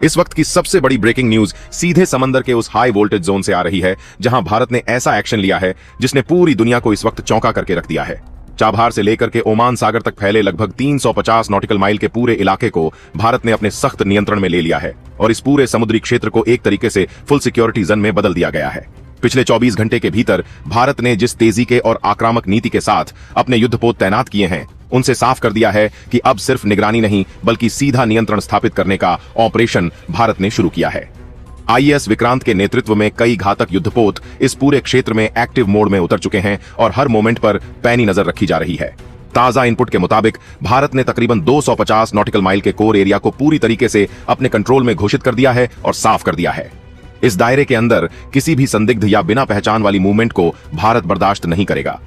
इस वक्त की सबसे बड़ी ब्रेकिंग न्यूज सीधे समंदर के उस हाई वोल्टेज जोन से आ रही है जहां भारत ने ऐसा एक्शन लिया है जिसने पूरी दुनिया को इस वक्त चौंका करके रख दिया है। चाबहार से लेकर के ओमान सागर तक फैले लगभग 350 नॉटिकल माइल के पूरे इलाके को भारत ने अपने सख्त नियंत्रण में ले लिया है और इस पूरे समुद्री क्षेत्र को एक तरीके से फुल सिक्योरिटी जोन में बदल दिया गया है। पिछले 24 घंटे के भीतर भारत ने जिस तेजी के और आक्रामक नीति के साथ अपने युद्धपोत तैनात किए हैं, उनसे साफ कर दिया है कि अब सिर्फ निगरानी नहीं बल्कि सीधा नियंत्रण स्थापित करने का ऑपरेशन भारत ने शुरू किया है। आईएएस विक्रांत के नेतृत्व में कई घातक युद्धपोत इस पूरे क्षेत्र में एक्टिव मोड में उतर चुके हैं और हर मोमेंट पर पैनी नजर रखी जा रही है। ताजा इनपुट के मुताबिक भारत ने तकरीबन 250 नॉटिकल माइल के कोर एरिया को पूरी तरीके से अपने कंट्रोल में घोषित कर दिया है और साफ कर दिया है। इस दायरे के अंदर किसी भी संदिग्ध या बिना पहचान वाली मूवमेंट को भारत बर्दाश्त नहीं करेगा।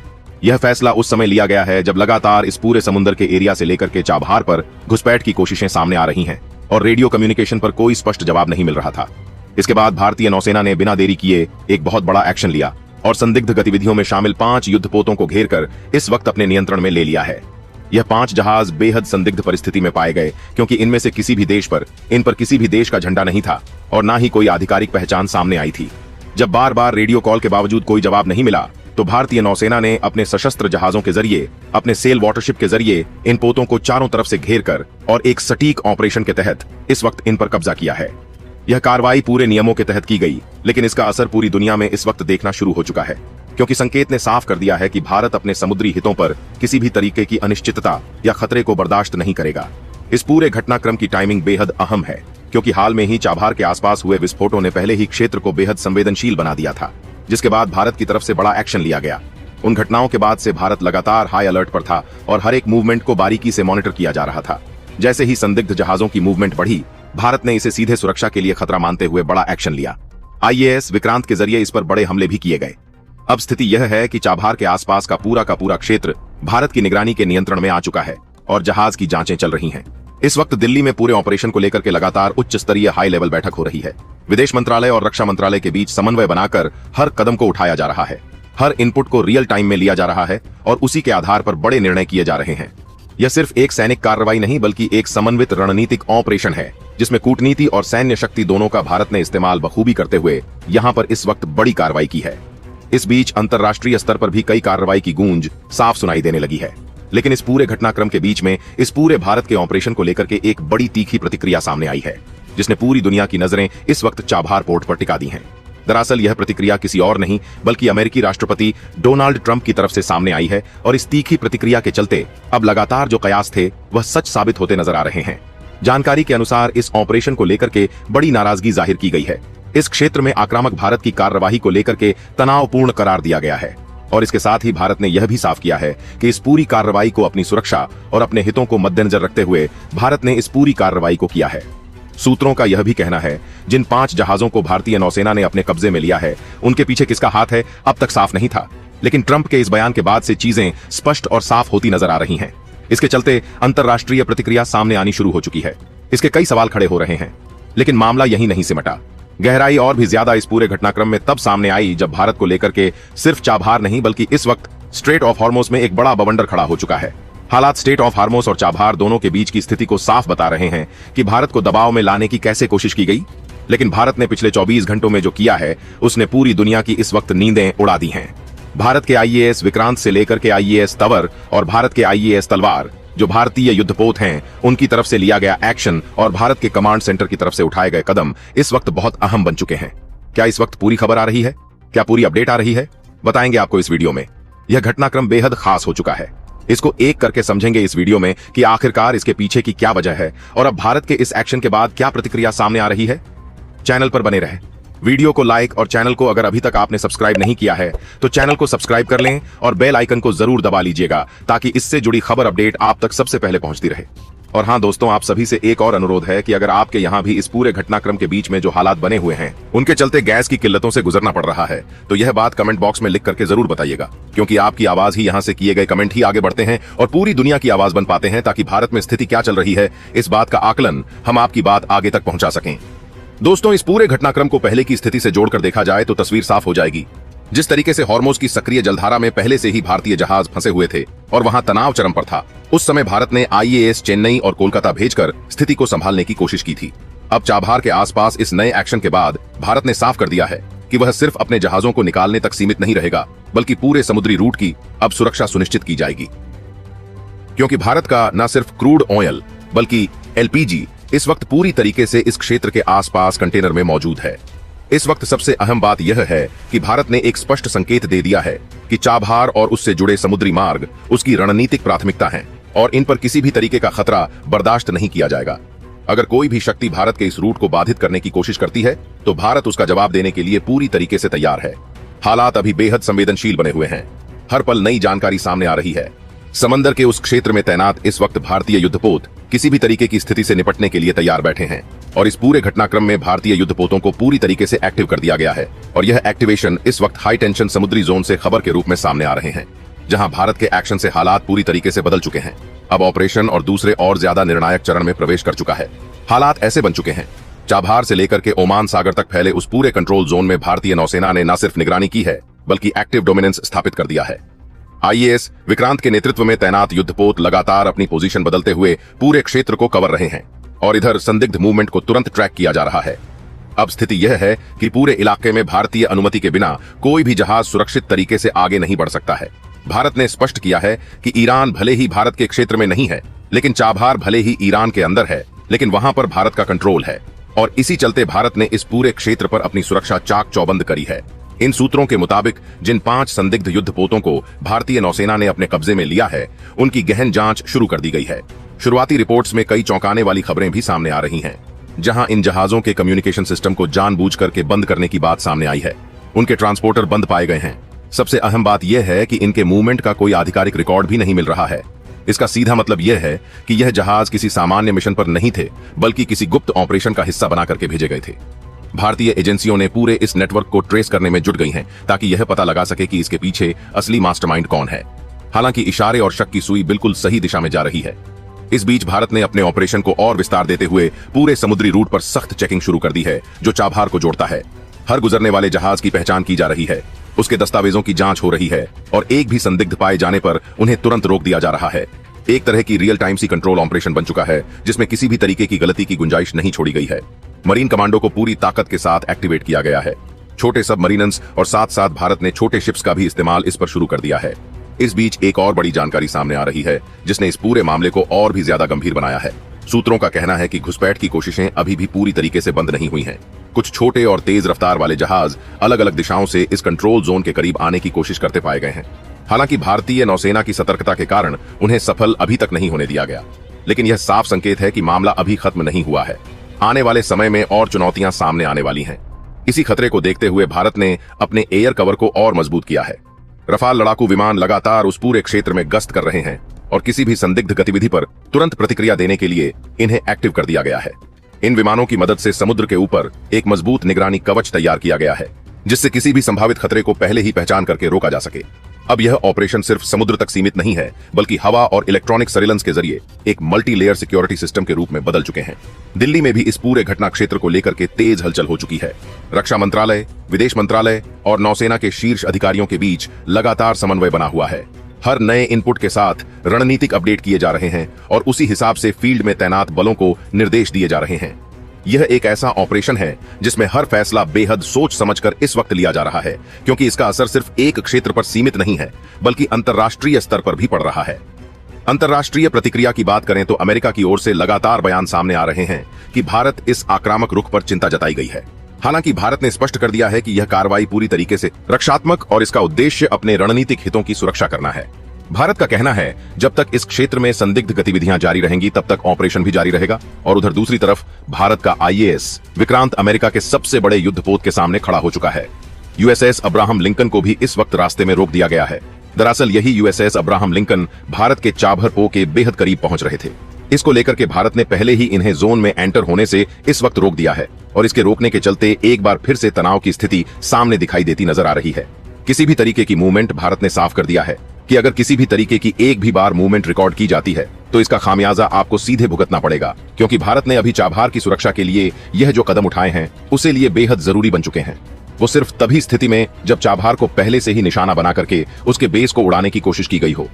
यह फैसला उस समय लिया गया है जब लगातार इस पूरे समुद्र के एरिया से लेकर के चाबहार पर घुसपैठ की कोशिशें सामने आ रही हैं और रेडियो कम्युनिकेशन पर कोई स्पष्ट जवाब नहीं मिल रहा था। इसके बाद भारतीय नौसेना ने बिना देरी किए एक बहुत बड़ा एक्शन लिया और संदिग्ध गतिविधियों में शामिल 5 युद्धपोतों को घेरकर इस वक्त अपने नियंत्रण में ले लिया है। यह 5 जहाज बेहद संदिग्ध परिस्थिति में पाए गए क्योंकि इनमें से किसी भी देश पर किसी भी देश का झंडा नहीं था और ना ही कोई आधिकारिक पहचान सामने आई थी। जब बार बार रेडियो कॉल के बावजूद कोई जवाब नहीं मिला तो भारतीय नौसेना ने अपने सशस्त्र जहाजों के जरिए, अपने सेल वाटरशिप के जरिए इन पोतों को चारों तरफ से घेर कर और एक सटीक ऑपरेशन के तहत इस वक्त इन पर कब्जा किया है। यह कार्रवाई पूरे नियमों के तहत की गई, लेकिन इसका असर पूरी दुनिया में इस वक्त देखना शुरू हो चुका है क्योंकि संकेत ने साफ कर दिया है कि भारत अपने समुद्री हितों पर किसी भी तरीके की अनिश्चितता या खतरे को बर्दाश्त नहीं करेगा। इस पूरे घटनाक्रम की टाइमिंग बेहद अहम है क्योंकि हाल में ही चाबहार के आसपास हुए विस्फोटों ने पहले ही क्षेत्र को बेहद संवेदनशील बना दिया था, जिसके बाद भारत की तरफ से बड़ा एक्शन लिया गया। उन घटनाओं के बाद से भारत लगातार हाई अलर्ट पर था और हर एक मूवमेंट को बारीकी से मॉनिटर किया जा रहा था। जैसे ही संदिग्ध जहाजों की मूवमेंट बढ़ी, भारत ने इसे सीधे सुरक्षा के लिए खतरा मानते हुए बड़ा एक्शन लिया। आईएएस विक्रांत के जरिए इस पर बड़े हमले भी किए गए। अब स्थिति यह है कि चाबहार के आसपास का पूरा क्षेत्र भारत की निगरानी के नियंत्रण में आ चुका है और जहाज की जांचें चल रही हैं। इस वक्त दिल्ली में पूरे ऑपरेशन को लेकर के लगातार उच्च स्तरीय हाई लेवल बैठक हो रही है। विदेश मंत्रालय और रक्षा मंत्रालय के बीच समन्वय बनाकर हर कदम को उठाया जा रहा है, हर इनपुट को रियल टाइम में लिया जा रहा है और उसी के आधार पर बड़े निर्णय किए जा रहे हैं। यह सिर्फ एक सैनिक कार्रवाई नहीं बल्कि एक समन्वित रणनीतिक ऑपरेशन है जिसमें कूटनीति और सैन्य शक्ति दोनों का भारत ने इस्तेमाल बखूबी करते हुए यहाँ पर इस वक्त बड़ी कार्रवाई की है। इस बीच अंतर्राष्ट्रीय स्तर पर भी कई कार्रवाई की गूंज साफ सुनाई देने लगी है, लेकिन इस पूरे घटनाक्रम के बीच में इस पूरे भारत के ऑपरेशन को लेकर के एक बड़ी तीखी प्रतिक्रिया सामने आई है जिसने पूरी दुनिया की नजरें इस वक्त चाबहार पोर्ट पर टिका दी हैं। दरअसल यह प्रतिक्रिया किसी और नहीं बल्कि अमेरिकी राष्ट्रपति डोनाल्ड ट्रंप की तरफ से सामने आई है और इस तीखी प्रतिक्रिया के चलते अब लगातार जो कयास थे वह सच साबित होते नजर आ रहे हैं। जानकारी के अनुसार इस ऑपरेशन को लेकर के बड़ी नाराजगी जाहिर की गई है। इस क्षेत्र में आक्रामक भारत की कार्यवाही को लेकर के तनावपूर्ण करार दिया गया है और इसके साथ ही भारत ने यह भी साफ किया है कि इस पूरी कार्रवाई को अपनी सुरक्षा और अपने हितों को मद्देनजर रखते हुए भारत ने इस पूरी कार्रवाई को किया है। सूत्रों का यह भी कहना है जिन 5 जहाजों को भारतीय नौसेना ने अपने कब्जे में लिया है उनके पीछे किसका हाथ है अब तक साफ नहीं था, लेकिन ट्रंप के इस बयान के बाद से चीजें स्पष्ट और साफ होती नजर आ रही हैं। इसके चलते अंतर्राष्ट्रीय प्रतिक्रिया सामने आनी शुरू हो चुकी है। इसके कई सवाल खड़े हो रहे हैं, लेकिन मामला यही नहीं सिमटा। गहराई और भी ज्यादा इस पूरे घटनाक्रम में तब सामने आई जब भारत को लेकर के सिर्फ चाबहार नहीं बल्कि इस वक्त स्ट्रेट ऑफ हॉर्मोज में एक बड़ा बवंडर खड़ा हो चुका है। हालात स्ट्रेट ऑफ हॉर्मोज और चाबहार दोनों के बीच की स्थिति को साफ बता रहे हैं कि भारत को दबाव में लाने की कैसे कोशिश की गई, लेकिन भारत ने पिछले 24 घंटों में जो किया है उसने पूरी दुनिया की इस वक्त नींदें उड़ा दी हैं। भारत के आईएएस विक्रांत से लेकर के आईएएस तंवर और भारत के आईएएस तलवार जो भारतीय युद्धपोत हैं, उनकी तरफ से लिया गया एक्शन और भारत के कमांड सेंटर की तरफ से उठाए गए कदम इस वक्त बहुत अहम बन चुके हैं। क्या इस वक्त पूरी खबर आ रही है? क्या पूरी अपडेट आ रही है? बताएंगे आपको इस वीडियो में। यह घटनाक्रम बेहद खास हो चुका है। इसको एक करके समझेंगे इस वीडियो में कि आखिरकार इसके पीछे की क्या वजह है और अब भारत के इस एक्शन के बाद क्या प्रतिक्रिया सामने आ रही है। चैनल पर बने रहें, वीडियो को लाइक और चैनल को अगर अभी तक आपने सब्सक्राइब नहीं किया है तो चैनल को सब्सक्राइब कर लें और बेल आइकन को जरूर दबा लीजिएगा ताकि इससे जुड़ी खबर अपडेट आप तक सबसे पहले पहुंचती रहे। और हाँ दोस्तों, आप सभी से एक और अनुरोध है कि अगर आपके यहाँ भी इस पूरे घटनाक्रम के बीच में जो हालात बने हुए हैं उनके चलते गैस की किल्लतों से गुजरना पड़ रहा है तो यह बात कमेंट बॉक्स में लिख करके जरूर बताइएगा, क्योंकि आपकी आवाज ही यहाँ से किए गए कमेंट ही आगे बढ़ते हैं और पूरी दुनिया की आवाज बन पाते हैं ताकि भारत में स्थिति क्या चल रही है इस बात का आकलन हम आपकी बात आगे तक पहुंचा सकें। दोस्तों, इस पूरे घटनाक्रम को पहले की स्थिति से जोड़कर देखा जाए तो तस्वीर साफ हो जाएगी। जिस तरीके से हॉर्मोज की सक्रिय जलधारा में पहले से ही भारतीय जहाज फंसे हुए थे और वहां तनाव चरम पर था, उस समय भारत ने आईएएस चेन्नई और कोलकाता भेजकर स्थिति को संभालने की कोशिश की थी। अब चाबहार के आसपास इस नए एक्शन के बाद भारत ने साफ कर दिया है कि वह सिर्फ अपने जहाजों को निकालने तक सीमित नहीं रहेगा, बल्कि पूरे समुद्री रूट की अब सुरक्षा सुनिश्चित की जाएगी। क्योंकि भारत का न सिर्फ क्रूड ऑयल बल्कि एलपीजी इस वक्त पूरी तरीके से इस क्षेत्र के आसपास कंटेनर में मौजूद है। इस वक्त सबसे अहम बात यह है कि भारत ने एक स्पष्ट संकेत दे दिया है कि चाबहार और उससे जुड़े समुद्री मार्ग उसकी रणनीतिक प्राथमिकता हैं और इन पर किसी भी तरीके का खतरा बर्दाश्त नहीं किया जाएगा। अगर कोई भी शक्ति भारत के इस रूट को बाधित करने की कोशिश करती है तो भारत उसका जवाब देने के लिए पूरी तरीके से तैयार है। हालात अभी बेहद संवेदनशील बने हुए हैं। हर पल नई जानकारी सामने आ रही है। समंदर के उस क्षेत्र में तैनात इस वक्त भारतीय युद्धपोत किसी भी तरीके की स्थिति से निपटने के लिए तैयार बैठे हैं और इस पूरे घटनाक्रम में भारतीय युद्धपोतों को पूरी तरीके से एक्टिव कर दिया गया है। और यह एक्टिवेशन इस वक्त हाई टेंशन समुद्री जोन से खबर के रूप में सामने आ रहे हैं, जहां भारत के एक्शन से हालात पूरी तरीके से बदल चुके हैं। अब ऑपरेशन और दूसरे और ज्यादा निर्णायक चरण में प्रवेश कर चुका है। हालात ऐसे बन चुके हैं, चाबहार से लेकर के ओमान सागर तक फैले उस पूरे कंट्रोल जोन में भारतीय नौसेना ने न सिर्फ निगरानी की है बल्कि एक्टिव डोमिनेंस स्थापित कर दिया है। आईएएस विक्रांत के नेतृत्व में तैनात युद्धपोत लगातार अपनी पोजीशन बदलते हुए पूरे क्षेत्र को कवर रहे हैं और इधर संदिग्ध मूवमेंट को तुरंत ट्रैक किया जा रहा है। अब स्थिति यह है कि पूरे इलाके में भारतीय अनुमति के बिना कोई भी जहाज सुरक्षित तरीके से आगे नहीं बढ़ सकता है। भारत ने स्पष्ट किया है कि ईरान भले ही भारत के क्षेत्र में नहीं है, लेकिन चाबहार भले ही ईरान के अंदर है, लेकिन वहां पर भारत का कंट्रोल है और इसी चलते भारत ने इस पूरे क्षेत्र पर अपनी सुरक्षा चाक चौबंद करी है। इन सूत्रों के मुताबिक जिन 5 संदिग्ध युद्धपोतों को भारतीय नौसेना ने अपने कब्जे में लिया है, उनकी गहन जांच शुरू कर दी गई है। शुरुआती रिपोर्ट्स में कई चौंकाने वाली खबरें भी सामने आ रही हैं, जहां इन जहाजों के कम्युनिकेशन सिस्टम को जानबूझ करके बंद करने की बात सामने आई है। उनके ट्रांसपोर्टर बंद पाए गए हैं। सबसे अहम बात यह है कि इनके मूवमेंट का कोई आधिकारिक रिकॉर्ड भी नहीं मिल रहा है। इसका सीधा मतलब यह है कि यह जहाज किसी सामान्य मिशन पर नहीं थे, बल्कि किसी गुप्त ऑपरेशन का हिस्सा बना करके भेजे गए थे। भारतीय एजेंसियों ने पूरे इस नेटवर्क को ट्रेस करने में जुट गई हैं ताकि यह पता लगा सके कि इसके पीछे असली मास्टरमाइंड कौन है। हालांकि इशारे और शक की सुई बिल्कुल सही दिशा में जा रही है। इस बीच भारत ने अपने ऑपरेशन को और विस्तार देते हुए पूरे समुद्री रूट पर सख्त चेकिंग शुरू कर दी है, जो चाबहार को जोड़ता है। हर गुजरने वाले जहाज की पहचान की जा रही है, उसके दस्तावेजों की जांच हो रही है और एक भी संदिग्ध पाए जाने पर उन्हें तुरंत रोक दिया जा रहा है। एक तरह की रियल टाइम सी कंट्रोल ऑपरेशन बन चुका है, जिसमें किसी भी तरीके की गलती की गुंजाइश नहीं छोड़ी गई है। मरीन कमांडो को पूरी ताकत के साथ एक्टिवेट किया गया है। छोटे सबमरीनर्स और साथ साथ भारत ने छोटे शिप्स का भी इस्तेमाल इस पर शुरू कर दिया है। इस बीच एक और बड़ी जानकारी सामने आ रही है, जिसने इस पूरे मामले को और भी ज्यादा गंभीर बनाया है। सूत्रों का कहना है कि घुसपैठ की कोशिशें अभी भी पूरी तरीके से बंद नहीं हुई हैं। कुछ छोटे और तेज रफ्तार वाले जहाज अलग अलग दिशाओं से इस कंट्रोल जोन के करीब आने की कोशिश करते पाए गए हैं। हालांकि भारतीय नौसेना की सतर्कता के कारण उन्हें सफल अभी तक नहीं होने दिया गया, लेकिन यह साफ संकेत है कि मामला अभी खत्म नहीं हुआ है। आने वाले समय में और चुनौतियां सामने आने वाली हैं। इसी खतरे को देखते हुए भारत ने अपने एयर कवर को और मजबूत किया है। रफाल लड़ाकू विमान लगातार उस पूरे क्षेत्र में गश्त कर रहे हैं और किसी भी संदिग्ध गतिविधि पर तुरंत प्रतिक्रिया देने के लिए इन्हें एक्टिव कर दिया गया है। इन विमानों की मदद से समुद्र के ऊपर एक मजबूत निगरानी कवच तैयार किया गया है, जिससे किसी भी संभावित खतरे को पहले ही पहचान करके रोका जा सके। अब यह ऑपरेशन सिर्फ समुद्र तक सीमित नहीं है, बल्कि हवा और इलेक्ट्रॉनिक सर्विलेंस के जरिए एक मल्टी लेयर सिक्योरिटी सिस्टम के रूप में बदल चुके हैं। दिल्ली में भी इस पूरे घटना क्षेत्र को लेकर के तेज हलचल हो चुकी है। रक्षा मंत्रालय, विदेश मंत्रालय और नौसेना के शीर्ष अधिकारियों के बीच लगातार समन्वय बना हुआ है। हर नए इनपुट के साथ रणनीतिक अपडेट किए जा रहे हैं और उसी हिसाब से फील्ड में तैनात बलों को निर्देश दिए जा रहे हैं। यह एक ऐसा ऑपरेशन है जिसमें हर फैसला बेहद सोच समझकर इस वक्त लिया जा रहा है, क्योंकि इसका असर सिर्फ एक क्षेत्र पर सीमित नहीं है, बल्कि अंतर्राष्ट्रीय स्तर पर भी पड़ रहा है। अंतर्राष्ट्रीय प्रतिक्रिया की बात करें तो अमेरिका की ओर से लगातार बयान सामने आ रहे हैं कि भारत इस आक्रामक रुख पर चिंता जताई गई है। हालांकि भारत ने स्पष्ट कर दिया है कि यह कार्रवाई पूरी तरीके से रक्षात्मक और इसका उद्देश्य अपने रणनीतिक हितों की सुरक्षा करना है। भारत का कहना है जब तक इस क्षेत्र में संदिग्ध गतिविधियां जारी रहेंगी तब तक ऑपरेशन भी जारी रहेगा। और उधर दूसरी तरफ भारत का आईएएस विक्रांत अमेरिका के सबसे बड़े युद्धपोत के सामने खड़ा हो चुका है। यूएसएस अब्राहम लिंकन को भी इस वक्त रास्ते में रोक दिया गया है। दरअसल यही यूएसएस अब्राहम लिंकन भारत के चाबहार पो के बेहद करीब पहुंच रहे थे। इसको लेकर के भारत ने पहले ही इन्हें जोन में एंटर होने से इस वक्त रोक दिया है और इसके रोकने के चलते एक बार फिर से तनाव की स्थिति सामने दिखाई देती नजर आ रही है। किसी भी तरीके की मूवमेंट भारत ने साफ कर दिया है कि अगर किसी भी तरीके की एक भी बार मूवमेंट रिकॉर्ड की जाती है तो इसका खामियाजा आपको सीधे भुगतना पड़ेगा, क्योंकि भारत ने अभी चाबहार की सुरक्षा के लिए यह जो कदम उठाए हैं उसे लिए बेहद जरूरी बन चुके हैं। वो सिर्फ तभी स्थिति में जब चाबहार को पहले से ही निशाना बना करके उसके बेस को उड़ाने की कोशिश की गई हो।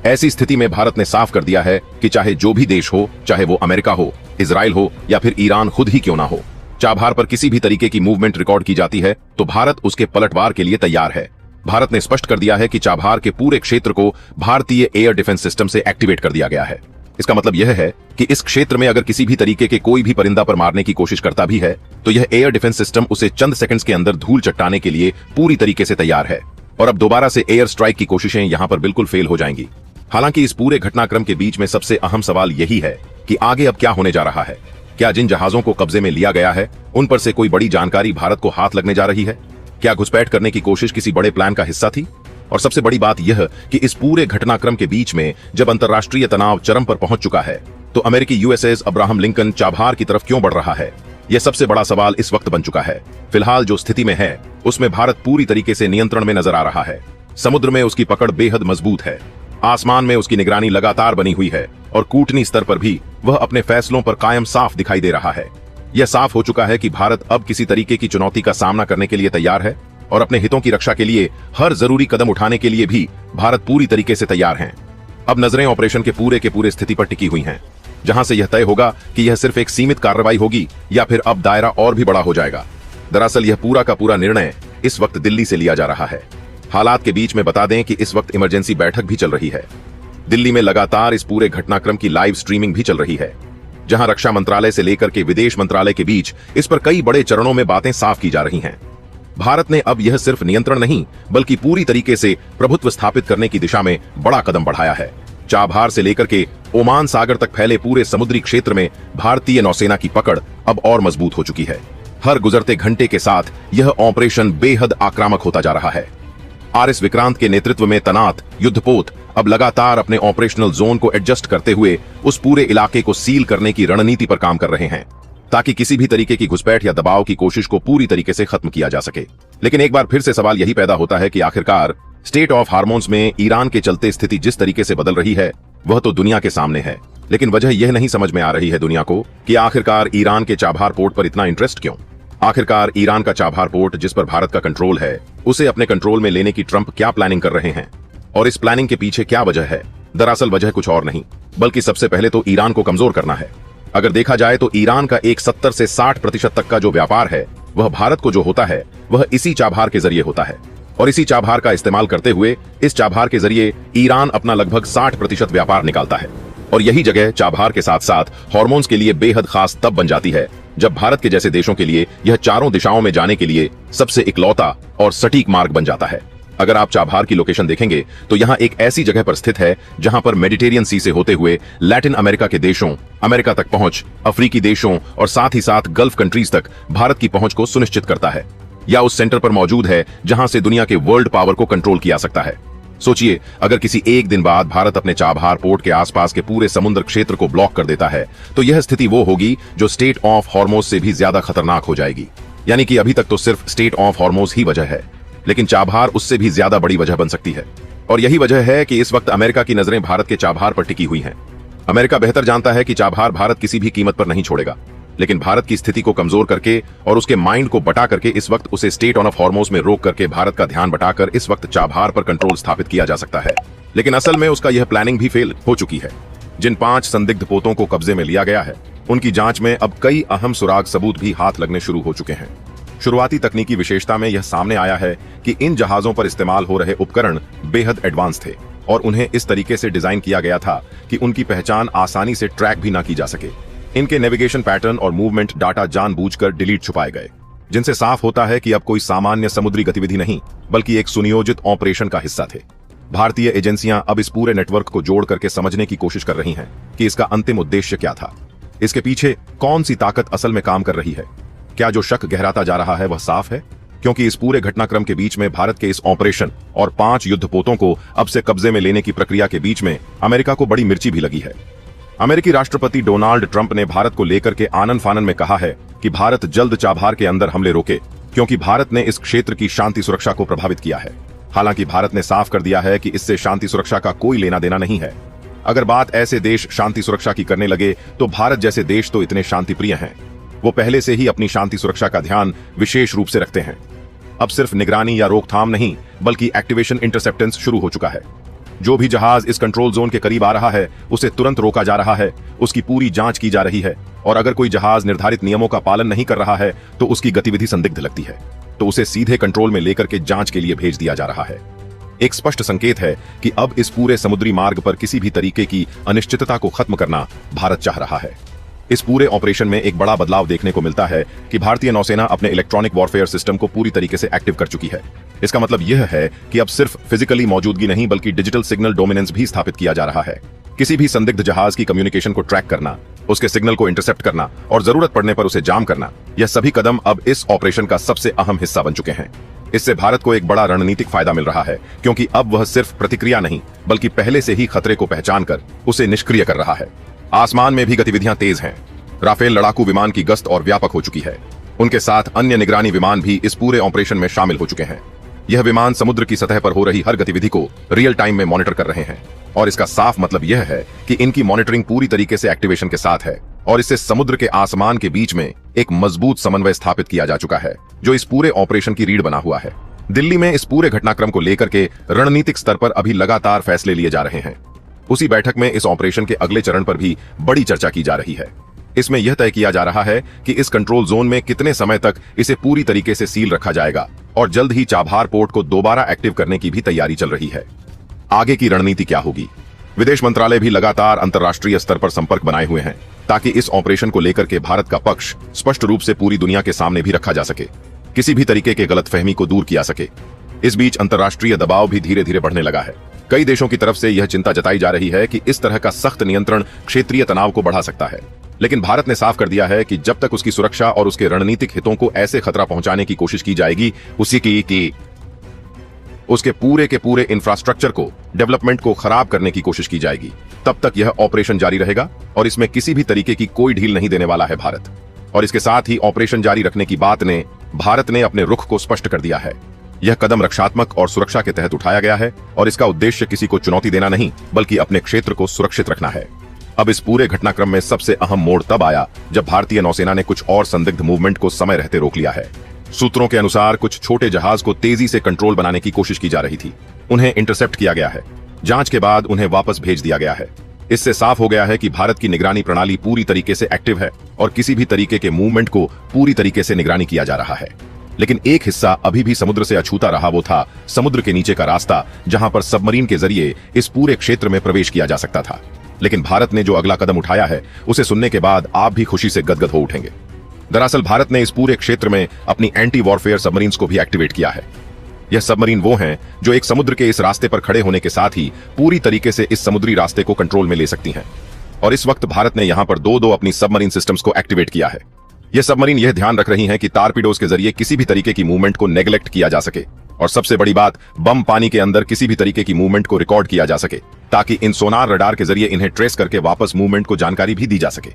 ऐसी स्थिति में भारत ने साफ कर दिया है कि चाहे जो भी देश हो, चाहे वो अमेरिका हो, इजराइल हो या फिर ईरान खुद ही क्यों ना हो, चाबहार पर किसी भी तरीके की मूवमेंट रिकॉर्ड की जाती है तो भारत उसके पलटवार के लिए तैयार है। भारत ने स्पष्ट कर दिया है कि चाबहार के पूरे क्षेत्र को भारतीय एयर डिफेंस सिस्टम से एक्टिवेट कर दिया गया है। इसका मतलब यह है कि इस क्षेत्र में अगर किसी भी तरीके के कोई भी परिंदा पर मारने की कोशिश करता भी है तो यह एयर डिफेंस सिस्टम उसे चंद सेकंड्स के अंदर धूल चट्टाने के लिए पूरी तरीके से तैयार है और अब दोबारा से एयर स्ट्राइक की कोशिशें यहां पर बिल्कुल फेल हो जाएंगी। हालांकि इस पूरे घटनाक्रम के बीच में सबसे अहम सवाल यही है कि आगे अब क्या होने जा रहा है। क्या जिन जहाजों को कब्जे में लिया गया है उन पर से कोई बड़ी जानकारी भारत को हाथ लगने जा रही है? क्या घुसपैठ करने की कोशिश किसी बड़े प्लान का हिस्सा थी? और सबसे बड़ी बात यह कि इस पूरे घटनाक्रम के बीच में जब अंतर्राष्ट्रीय तनाव चरम पर पहुंच चुका है तो अमेरिकी यूएसएस अब्राहम लिंकन चाबहार की तरफ क्यों बढ़ रहा है? यह सबसे बड़ा सवाल इस वक्त बन चुका है। फिलहाल जो स्थिति में है उसमें भारत पूरी तरीके से नियंत्रण में नजर आ रहा है। समुद्र में उसकी पकड़ बेहद मजबूत है, आसमान में उसकी निगरानी लगातार बनी हुई है और कूटनीति स्तर पर भी वह अपने फैसलों पर कायम साफ दिखाई दे रहा है। यह साफ हो चुका है कि भारत अब किसी तरीके की चुनौती का सामना करने के लिए तैयार है और अपने हितों की रक्षा के लिए हर जरूरी कदम उठाने के लिए भी भारत पूरी तरीके से तैयार है। अब नजरें ऑपरेशन के पूरे स्थिति पर टिकी हुई हैं, जहां से यह तय होगा कि यह सिर्फ एक सीमित कार्रवाई होगी या फिर अब दायरा और भी बड़ा हो जाएगा। दरअसल यह पूरा का पूरा निर्णय इस वक्त दिल्ली से लिया जा रहा है। हालात के बीच में बता दें कि इस वक्त इमरजेंसी बैठक भी चल रही है। दिल्ली में लगातार इस पूरे घटनाक्रम की लाइव स्ट्रीमिंग भी चल रही है, जहां रक्षा मंत्रालय से लेकर के विदेश मंत्रालय के बीच इस पर कई बड़े चरणों में बातें साफ की जा रही हैं। भारत ने अब यह सिर्फ नियंत्रण नहीं बल्कि पूरी तरीके से प्रभुत्व स्थापित करने की दिशा में बड़ा कदम बढ़ाया है। चाबहार से लेकर के ओमान सागर तक फैले पूरे समुद्री क्षेत्र में भारतीय नौसेना की पकड़ अब और मजबूत हो चुकी है। हर गुजरते घंटे के साथ यह ऑपरेशन बेहद आक्रामक होता जा रहा है। आरएस विक्रांत के नेतृत्व में तैनात युद्धपोत अब लगातार अपने ऑपरेशनल जोन को एडजस्ट करते हुए उस पूरे इलाके को सील करने की रणनीति पर काम कर रहे हैं ताकि किसी भी तरीके की घुसपैठ या दबाव की कोशिश को पूरी तरीके से खत्म किया जा सके। लेकिन एक बार फिर से सवाल यही पैदा होता है कि आखिरकार स्टेट ऑफ हार्मोन्स में ईरान के चलते स्थिति जिस तरीके से बदल रही है वह तो दुनिया के सामने है, लेकिन वजह यह नहीं समझ में आ रही है दुनिया को कि आखिरकार ईरान के चाबहार पोर्ट पर इतना इंटरेस्ट क्यों। आखिरकार ईरान का चाबहार पोर्ट जिस पर भारत का कंट्रोल है उसे अपने कंट्रोल में लेने की ट्रंप क्या प्लानिंग कर रहे हैं और इस प्लानिंग के पीछे क्या वजह है? दरअसल वजह कुछ और नहीं बल्कि सबसे पहले तो ईरान को कमजोर करना है। अगर देखा जाए तो ईरान का एक 70 से 60% तक का जो व्यापार है वह भारत को जो होता है वह इसी चाबहार के जरिए होता है और इसी चाबहार का इस्तेमाल करते हुए इस चाबहार के जरिए ईरान अपना लगभग 60% व्यापार निकालता है। और यही जगह चाबहार के साथ साथ हार्मोन्स के लिए बेहद खास तब बन जाती है जब भारत के जैसे देशों के लिए यह चारों दिशाओं में जाने के लिए सबसे इकलौता और सटीक मार्ग बन जाता है। अगर आप चाबहार की लोकेशन देखेंगे तो यहाँ एक ऐसी जगह पर स्थित है जहां पर मेडिटेरियन सी से होते हुए लैटिन अमेरिका के देशों, अमेरिका तक पहुंच, अफ्रीकी देशों और साथ ही साथ गल्फ कंट्रीज तक भारत की पहुंच को सुनिश्चित करता है, या उस सेंटर पर मौजूद है जहां से दुनिया के वर्ल्ड पावर को कंट्रोल किया सकता है। सोचिए, अगर किसी एक दिन बाद भारत अपने चाबहार पोर्ट के आसपास के पूरे समुद्र क्षेत्र को ब्लॉक कर देता है तो यह स्थिति वो होगी जो स्टेट ऑफ हॉर्मोज से भी ज्यादा खतरनाक हो जाएगी। यानी कि अभी तक तो सिर्फ स्टेट ऑफ हॉर्मोज ही वजह है, लेकिन चाबहार उससे भी ज्यादा बड़ी वजह बन सकती है। और यही वजह है कि इस वक्त अमेरिका की नजरें भारत के चाबहार पर टिकी हुई हैं। अमेरिका बेहतर जानता है कि चाबहार भारत किसी भी कीमत पर नहीं छोड़ेगा, लेकिन भारत की स्थिति को कमजोर करके और उसके माइंड को बटा करके इस वक्त उसे स्टेट ऑफ हॉर्मोज में रोक करके भारत का ध्यान बटाकर इस वक्त चाबहार पर कंट्रोल स्थापित किया जा सकता है। लेकिन असल में उसका यह प्लानिंग भी फेल हो चुकी है। जिन 5 संदिग्ध पोतों को कब्जे में लिया गया है उनकी जांच में अब कई अहम सुराग सबूत भी हाथ लगने शुरू हो चुके हैं। शुरुआती तकनीकी विशेषता में यह सामने आया है कि इन जहाजों पर इस्तेमाल हो रहे उपकरण बेहद एडवांस थे और उन्हें इस तरीके से डिजाइन किया गया था कि उनकी पहचान आसानी से ट्रैक भी ना की जा सके। इनके नेविगेशन पैटर्न और मूवमेंट डाटा जानबूझकर डिलीट छुपाए गए, जिनसे साफ होता है कि अब कोई सामान्य समुद्री गतिविधि नहीं बल्कि एक सुनियोजित ऑपरेशन का हिस्सा थे। भारतीय एजेंसियां अब इस पूरे नेटवर्क को जोड़ करके समझने की कोशिश कर रही हैं कि इसका अंतिम उद्देश्य क्या था, इसके पीछे कौन सी ताकत असल में काम कर रही है। क्या जो शक गहराता जा रहा है वह साफ है, क्योंकि इस पूरे घटनाक्रम के बीच में भारत के इस ऑपरेशन और 5 युद्धपोतों को अब से कब्जे में लेने की प्रक्रिया के बीच में अमेरिका को बड़ी मिर्ची भी लगी है। अमेरिकी राष्ट्रपति डोनाल्ड ट्रंप ने भारत को लेकर के आनन फानन में कहा है कि भारत जल्द चाबहार के अंदर हमले रोके, क्योंकि भारत ने इस क्षेत्र की शांति सुरक्षा को प्रभावित किया है। हालांकि भारत ने साफ कर दिया है कि इससे शांति सुरक्षा का कोई लेना देना नहीं है। अगर बात ऐसे देश शांति सुरक्षा की करने लगे तो भारत जैसे देश तो इतने शांति प्रिय हैं, वो पहले से ही अपनी शांति सुरक्षा का ध्यान विशेष रूप से रखते हैं। अब सिर्फ निगरानी या रोकथाम नहीं बल्कि एक्टिवेशन इंटरसेप्टेंस शुरू हो चुका है। जो भी जहाज इस कंट्रोल जोन के करीब आ रहा है उसे तुरंत रोका जा रहा है, उसकी पूरी जांच की जा रही है, और अगर कोई जहाज निर्धारित नियमों का पालन नहीं कर रहा है तो उसकी गतिविधि संदिग्ध लगती है तो उसे सीधे कंट्रोल में लेकर के जांच के लिए भेज दिया जा रहा है। एक स्पष्ट संकेत है कि अब इस पूरे समुद्री मार्ग पर किसी भी तरीके की अनिश्चितता को खत्म करना भारत चाह रहा है। इस पूरे ऑपरेशन में एक बड़ा बदलाव देखने को मिलता है कि भारतीय नौसेना अपने इलेक्ट्रॉनिक वॉरफेयर सिस्टम को पूरी तरीके से एक्टिव कर चुकी है। इसका मतलब यह है कि अब सिर्फ फिजिकली मौजूदगी नहीं बल्कि डिजिटल सिग्नल डोमिनेंस भी स्थापित किया जा रहा है। किसी भी संदिग्ध जहाज की कम्युनिकेशन को ट्रैक करना, उसके सिग्नल को इंटरसेप्ट करना और जरूरत पड़ने पर उसे जाम करना, यह सभी कदम अब इस ऑपरेशन का सबसे अहम हिस्सा बन चुके हैं। इससे भारत को एक बड़ा रणनीतिक फायदा मिल रहा है, क्योंकि अब वह सिर्फ प्रतिक्रिया नहीं बल्कि पहले से ही खतरे को पहचान कर उसे निष्क्रिय कर रहा है। आसमान में भी गतिविधियां तेज हैं। राफेल लड़ाकू विमान की गश्त और व्यापक हो चुकी है। उनके साथ अन्य निगरानी विमान भी इस पूरे ऑपरेशन में शामिल हो चुके हैं। यह विमान समुद्र की सतह पर हो रही हर गतिविधि को रियल टाइम में मॉनिटर कर रहे हैं, और इसका साफ मतलब यह है कि इनकी मॉनिटरिंग पूरी तरीके से एक्टिवेशन के साथ है, और इससे समुद्र के आसमान के बीच में एक मजबूत समन्वय स्थापित किया जा चुका है जो इस पूरे ऑपरेशन की रीढ़ बना हुआ है। दिल्ली में इस पूरे घटनाक्रम को लेकर के रणनीतिक स्तर पर अभी लगातार फैसले लिए जा रहे हैं। उसी बैठक में इस ऑपरेशन के अगले चरण पर भी बड़ी चर्चा की जा रही है। इसमें यह तय किया जा रहा है कि इस कंट्रोल जोन में कितने समय तक इसे पूरी तरीके से सील रखा जाएगा, और जल्द ही चाबहार पोर्ट को दोबारा एक्टिव करने की भी तैयारी चल रही है। आगे की रणनीति क्या होगी? विदेश मंत्रालय भी लगातार अंतर्राष्ट्रीय स्तर पर संपर्क बनाए हुए हैं ताकि इस ऑपरेशन को लेकर के भारत का पक्ष स्पष्ट रूप से पूरी दुनिया के सामने भी रखा जा सके, किसी भी तरीके के गलतफहमी को दूर किया सके। इस बीच अंतर्राष्ट्रीय दबाव भी धीरे धीरे बढ़ने लगा है। कई देशों की तरफ से यह चिंता जताई जा रही है कि इस तरह का सख्त नियंत्रण क्षेत्रीय तनाव को बढ़ा सकता है, लेकिन भारत ने साफ कर दिया है कि जब तक उसकी सुरक्षा और उसके रणनीतिक हितों को ऐसे खतरा पहुंचाने की कोशिश की जाएगी, उसी की उसके पूरे के पूरे इंफ्रास्ट्रक्चर को, डेवलपमेंट को खराब करने की कोशिश की जाएगी, तब तक यह ऑपरेशन जारी रहेगा और इसमें किसी भी तरीके की कोई ढील नहीं देने वाला है भारत। और इसके साथ ही ऑपरेशन जारी रखने की बात ने भारत ने अपने रुख को स्पष्ट कर दिया है। यह कदम रक्षात्मक और सुरक्षा के तहत उठाया गया है और इसका उद्देश्य किसी को चुनौती देना नहीं बल्कि अपने क्षेत्र को सुरक्षित रखना है। अब इस पूरे घटनाक्रम में सबसे अहम मोड़ तब आया जब भारतीय नौसेना ने कुछ और संदिग्ध मूवमेंट को समय रहते रोक लिया है। सूत्रों के अनुसार कुछ छोटे जहाज को तेजी से कंट्रोल बनाने की कोशिश की जा रही थी। उन्हें इंटरसेप्ट किया गया है। जांच के बाद उन्हें वापस भेज दिया गया है। इससे साफ हो गया है कि भारत की निगरानी प्रणाली पूरी तरीके से एक्टिव है और किसी भी तरीके के मूवमेंट को पूरी तरीके से निगरानी किया जा रहा है। लेकिन एक हिस्सा अभी भी समुद्र से अछूता रहा, वो था समुद्र के नीचे का रास्ता, जहां पर सबमरीन के जरिए इस पूरे क्षेत्र में प्रवेश किया जा सकता था। लेकिन भारत ने जो अगला कदम उठाया है उसे सुनने के बाद आप भी खुशी से गदगद हो उठेंगे। दरअसल भारत ने इस पूरे क्षेत्र में अपनी एंटी वॉरफेयर सबमरीन्स को भी एक्टिवेट किया है। यह सबमरीन वो हैं जो एक समुद्र के इस रास्ते पर खड़े होने के साथ ही पूरी तरीके से इस समुद्री रास्ते को कंट्रोल में ले सकती हैं। और इस वक्त भारत ने यहां पर दो अपनी सबमरीन सिस्टम्स को एक्टिवेट किया है। यह सबमरीन यह ध्यान रख रही हैं कि टारपीडोज के जरिए किसी भी तरीके की मूवमेंट को नेग्लेक्ट किया जा सके, और सबसे बड़ी बात, बम पानी के अंदर किसी भी तरीके की मूवमेंट को रिकॉर्ड किया जा सके ताकि इन सोनार रडार के जरिए इन्हें ट्रेस करके वापस मूवमेंट को जानकारी भी दी जा सके।